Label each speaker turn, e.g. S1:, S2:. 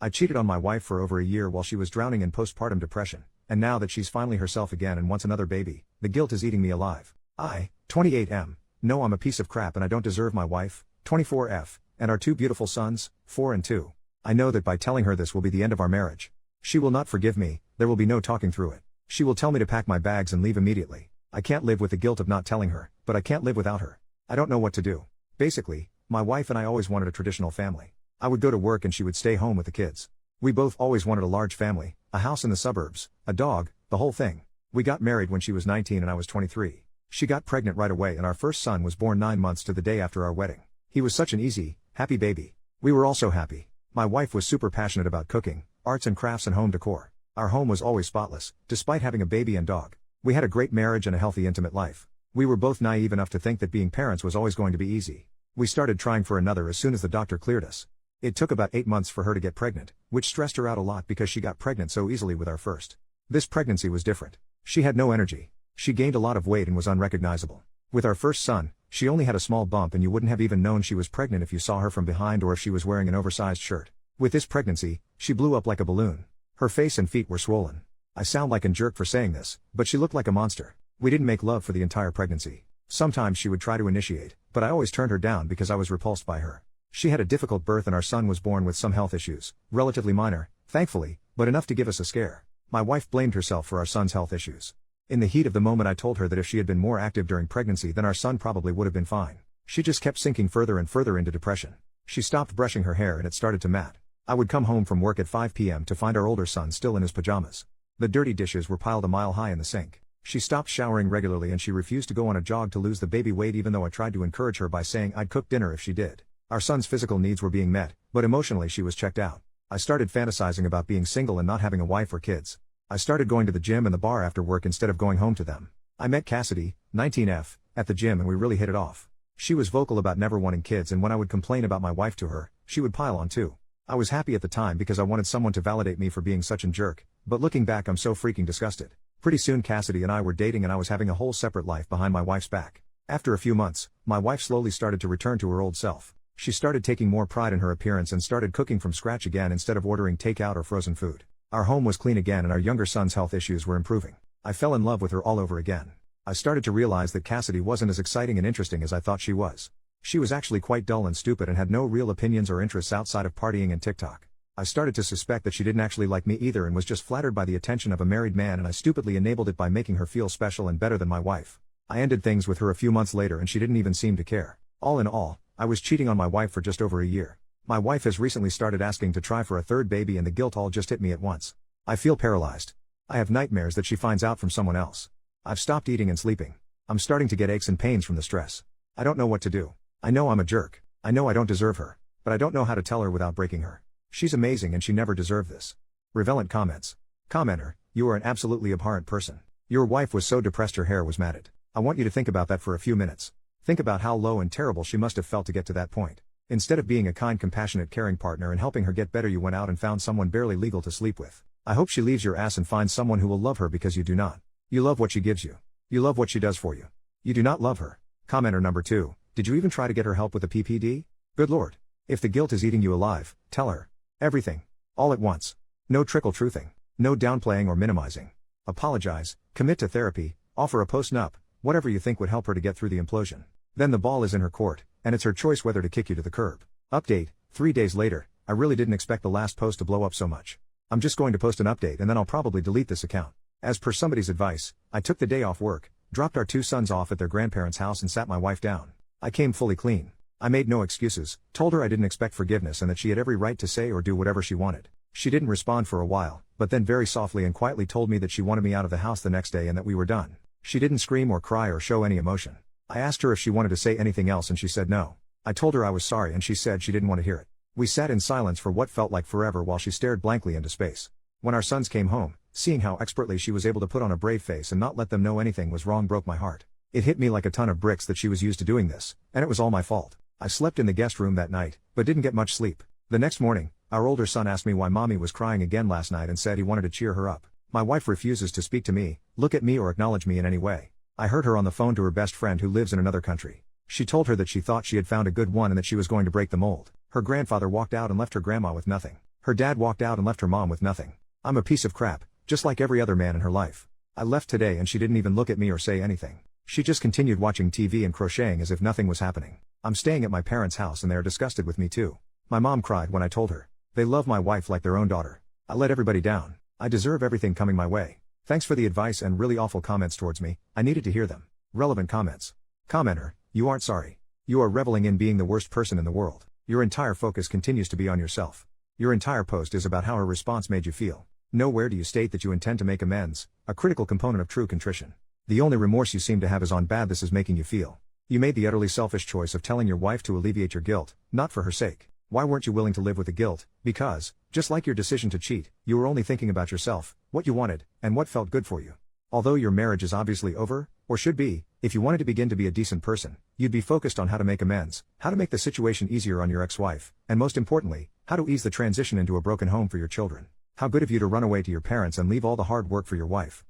S1: I cheated on my wife for over a year while she was drowning in postpartum depression, and now that she's finally herself again and wants another baby, the guilt is eating me alive. I, 28M, know I'm a piece of crap and I don't deserve my wife, 24F, and our two beautiful sons, 4 and 2. I know that by telling her this will be the end of our marriage. She will not forgive me, there will be no talking through it. She will tell me to pack my bags and leave immediately. I can't live with the guilt of not telling her, but I can't live without her. I don't know what to do. Basically, my wife and I always wanted a traditional family. I would go to work and she would stay home with the kids. We both always wanted a large family, a house in the suburbs, a dog, the whole thing. We got married when she was 19 and I was 23. She got pregnant right away and our first son was born 9 months to the day after our wedding. He was such an easy, happy baby. We were all so happy. My wife was super passionate about cooking, arts and crafts and home decor. Our home was always spotless, despite having a baby and dog. We had a great marriage and a healthy intimate life. We were both naive enough to think that being parents was always going to be easy. We started trying for another as soon as the doctor cleared us. It took about 8 months for her to get pregnant, which stressed her out a lot because she got pregnant so easily with our first. This pregnancy was different. She had no energy. She gained a lot of weight and was unrecognizable. With our first son, she only had a small bump and you wouldn't have even known she was pregnant if you saw her from behind or if she was wearing an oversized shirt. With this pregnancy, she blew up like a balloon. Her face and feet were swollen. I sound like a jerk for saying this, but she looked like a monster. We didn't make love for the entire pregnancy. Sometimes she would try to initiate, but I always turned her down because I was repulsed by her. She had a difficult birth and our son was born with some health issues, relatively minor, thankfully, but enough to give us a scare. My wife blamed herself for our son's health issues. In the heat of the moment I told her that if she had been more active during pregnancy then our son probably would have been fine. She just kept sinking further and further into depression. She stopped brushing her hair and it started to mat. I would come home from work at 5 p.m. to find our older son still in his pajamas. The dirty dishes were piled a mile high in the sink. She stopped showering regularly and she refused to go on a jog to lose the baby weight even though I tried to encourage her by saying I'd cook dinner if she did. Our son's physical needs were being met, but emotionally she was checked out. I started fantasizing about being single and not having a wife or kids. I started going to the gym and the bar after work instead of going home to them. I met Cassidy, 19F, at the gym and we really hit it off. She was vocal about never wanting kids and when I would complain about my wife to her, she would pile on too. I was happy at the time because I wanted someone to validate me for being such a jerk, but looking back I'm so freaking disgusted. Pretty soon Cassidy and I were dating and I was having a whole separate life behind my wife's back. After a few months, my wife slowly started to return to her old self. She started taking more pride in her appearance and started cooking from scratch again instead of ordering takeout or frozen food. Our home was clean again and our younger son's health issues were improving. I fell in love with her all over again. I started to realize that Cassidy wasn't as exciting and interesting as I thought she was. She was actually quite dull and stupid and had no real opinions or interests outside of partying and TikTok. I started to suspect that she didn't actually like me either and was just flattered by the attention of a married man and I stupidly enabled it by making her feel special and better than my wife. I ended things with her a few months later and she didn't even seem to care. All in all, I was cheating on my wife for just over a year. My wife has recently started asking to try for a third baby and the guilt all just hit me at once. I feel paralyzed. I have nightmares that she finds out from someone else. I've stopped eating and sleeping. I'm starting to get aches and pains from the stress. I don't know what to do. I know I'm a jerk. I know I don't deserve her. But I don't know how to tell her without breaking her. She's amazing and she never deserved this. Relevant comments. Commenter, you are an absolutely abhorrent person. Your wife was so depressed her hair was matted. I want you to think about that for a few minutes. Think about how low and terrible she must have felt to get to that point. Instead of being a kind, compassionate, caring partner and helping her get better, you went out and found someone barely legal to sleep with. I hope she leaves your ass and finds someone who will love her because you do not. You love what she gives you. You love what she does for you. You do not love her. Commenter number 2, did you even try to get her help with the PPD? Good lord. If the guilt is eating you alive, tell her. Everything. All at once. No trickle truthing. No downplaying or minimizing. Apologize, commit to therapy, offer a post-nup, whatever you think would help her to get through the implosion. Then the ball is in her court, and it's her choice whether to kick you to the curb. Update, 3 days later, I really didn't expect the last post to blow up so much. I'm just going to post an update and then I'll probably delete this account. As per somebody's advice, I took the day off work, dropped our 2 sons off at their grandparents' house and sat my wife down. I came fully clean. I made no excuses, told her I didn't expect forgiveness and that she had every right to say or do whatever she wanted. She didn't respond for a while, but then very softly and quietly told me that she wanted me out of the house the next day and that we were done. She didn't scream or cry or show any emotion. I asked her if she wanted to say anything else and she said no. I told her I was sorry and she said she didn't want to hear it. We sat in silence for what felt like forever while she stared blankly into space. When our sons came home, seeing how expertly she was able to put on a brave face and not let them know anything was wrong broke my heart. It hit me like a ton of bricks that she was used to doing this, and it was all my fault. I slept in the guest room that night, but didn't get much sleep. The next morning, our older son asked me why mommy was crying again last night and said he wanted to cheer her up. My wife refuses to speak to me, look at me or acknowledge me in any way. I heard her on the phone to her best friend who lives in another country. She told her that she thought she had found a good one and that she was going to break the mold. Her grandfather walked out and left her grandma with nothing. Her dad walked out and left her mom with nothing. I'm a piece of crap, just like every other man in her life. I left today and she didn't even look at me or say anything. She just continued watching TV and crocheting as if nothing was happening. I'm staying at my parents' house and they are disgusted with me too. My mom cried when I told her. They love my wife like their own daughter. I let everybody down. I deserve everything coming my way. Thanks for the advice and really awful comments towards me, I needed to hear them. Relevant comments. Commenter, you aren't sorry. You are reveling in being the worst person in the world. Your entire focus continues to be on yourself. Your entire post is about how her response made you feel. Nowhere do you state that you intend to make amends, a critical component of true contrition. The only remorse you seem to have is on bad this is making you feel. You made the utterly selfish choice of telling your wife to alleviate your guilt, not for her sake. Why weren't you willing to live with the guilt? Because, just like your decision to cheat, you were only thinking about yourself, what you wanted, and what felt good for you. Although your marriage is obviously over, or should be, if you wanted to begin to be a decent person, you'd be focused on how to make amends, how to make the situation easier on your ex-wife, and most importantly, how to ease the transition into a broken home for your children. How good of you to run away to your parents and leave all the hard work for your wife.